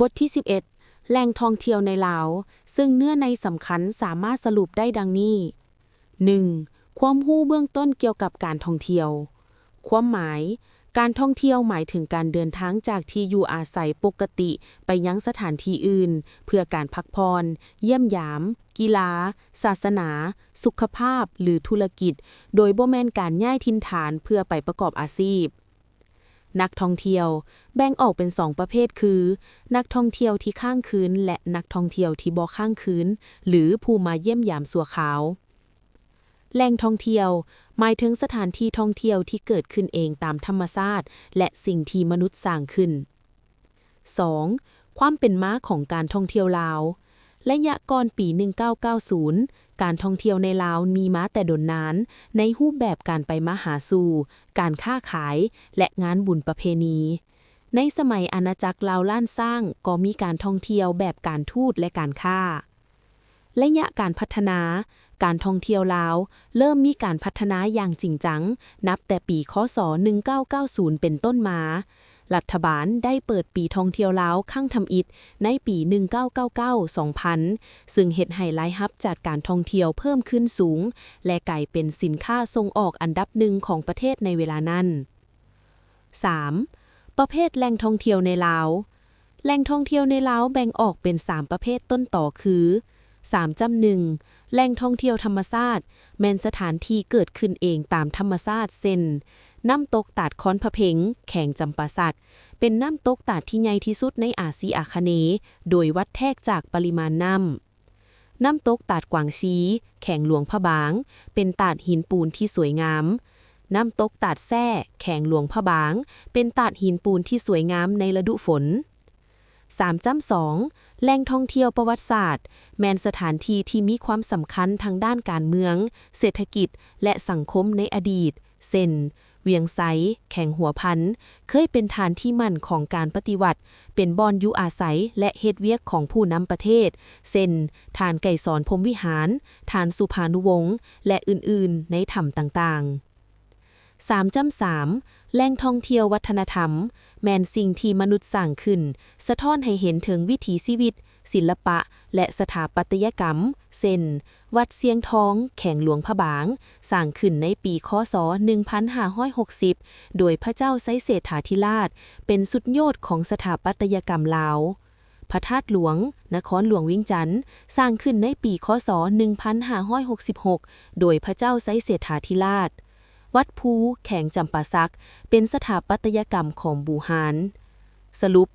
บทที่ 11 แหล่งท่องเที่ยวในลาวซึ่งเนื้อในสำคัญสามารถสรุปได้ดังนี้ 1. ความรู้เบื้องต้นเกี่ยวกับการท่องเที่ยว ความหมายการท่องเที่ยวหมายถึงการเดินทางจากที่อยู่อาศัยปกติไปยังสถานที่อื่นเพื่อการพักผ่อนเยี่ยมยาม กีฬา ศาสนา สุขภาพ หรือธุรกิจ โดยบ่แม่นการย้ายถิ่นฐานเพื่อไปประกอบอาชีพ นักท่องเที่ยวแบ่งออกเป็น2ประเภทคือ นักท่องเที่ยวที่ค้างคืนและนักท่องเที่ยวที่บ่ค้างคืนหรือผู้มาเยี่ยมยามชั่วคราว แหล่งท่องเที่ยวหมายถึงสถานที่ท่องเที่ยวที่เกิดขึ้นเองตามธรรมชาติและสิ่งที่มนุษย์สร้างขึ้น 2. ความเป็นมาของการท่องเที่ยวลาวระยะก่อนปี 1990 การท่องเที่ยวในลาวมีมาแต่ดนนานในรูปแบบการไปมาหาสู่การค้าขายและงานบุญประเพณี ในสมัยอาณาจักรลาวล้านสร้างก็มีการท่องเที่ยวแบบการทูตและการค้า ระยะการพัฒนาการท่องเที่ยวลาวเริ่มมีการพัฒนาอย่างจริงจังนับแต่ปีค.ศ. 1990 เป็นต้นมารัฐบาลได้เปิดปีท่องเที่ยวลาวครั้งทำอิฐในปี 1999-2000 ซึ่งเฮ็ดให้รายรับจากการท่องเที่ยวเพิ่มขึ้นสูงและกลายเป็นสินค้าส่งออกอันดับหนึ่งของประเทศในเวลานั้น 3. ประเภทแหล่งท่องเที่ยวในลาวแหล่งท่องเที่ยวในลาวแบ่งออกเป็น 3 ประเภทต้นต่อคือ 3.1 แหล่งท่องเที่ยวธรรมชาติแม่นสถานที่เกิดขึ้นเองตามธรรมชาติเช่นน้ำตกตาดค้อนพะเพ็งแข่งจำปาสักเป็นน้ำตกตาดที่ใหญ่ที่สุดในอาซีอาคเนย์โดยวัดแทกจากปริมาณน้ำตกตาดกวางซีแข่งหลวงพะบางเป็นตาดหินปูนที่สวยงามน้ำตกตาดแซ่แข่งหลวงพะบางเป็นตาดหินปูนที่สวยงามในฤดูฝน 3.2 แหล่งท่องเที่ยวประวัติศาสตร์แม่นสถานที่ที่มีความสำคัญทางด้านการเมืองเศรษฐกิจและสังคมในอดีตเช่นเวียงไซแข่งหัวพันเคยเป็นฐานที่มั่นของการปฏิวัติเป็นบ่อนอยู่อาศัยและเฮ็ดเวียกของผู้นำประเทศเช่นฐานไก่สอนพรหมวิหารฐานสุภานุวงศ์และอื่นๆในถ้ำต่างๆ 3.3 แหล่งท่องเที่ยววัฒนธรรมแม่นสิ่งที่มนุษย์สร้างขึ้นสะท้อนให้เห็นถึงวิถีชีวิตศิลปะและสถาปัตยกรรมเช่นวัดเสียงทองแข่งหลวงพะบางสร้างขึ้นในปีค.ศ. 1560 โดยพระเจ้าไซเศรษฐาธิราชเป็นสุดยอดของสถาปัตยกรรมลาวพระธาตุหลวงนครหลวงเวียงจันทน์สร้างขึ้นในปีค.ศ. 1566 โดยพระเจ้าไซเศรษฐาธิราชวัดภูแข่งจำปาสักเป็นสถาปัตยกรรมของบูฮานสรุป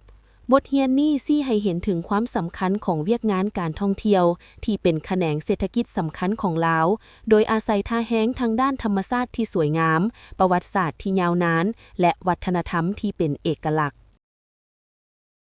บทเรียนนี้ชี้ให้เห็นถึงความสำคัญของเวียกงานการท่องเที่ยวที่เป็นแขนงเศรษฐกิจสำคัญของลาวโดยอาศัยท่าแห้งทางด้านธรรมชาติที่สวยงามประวัติศาสตร์ที่ยาวนานและวัฒนธรรมที่เป็นเอกลักษณ์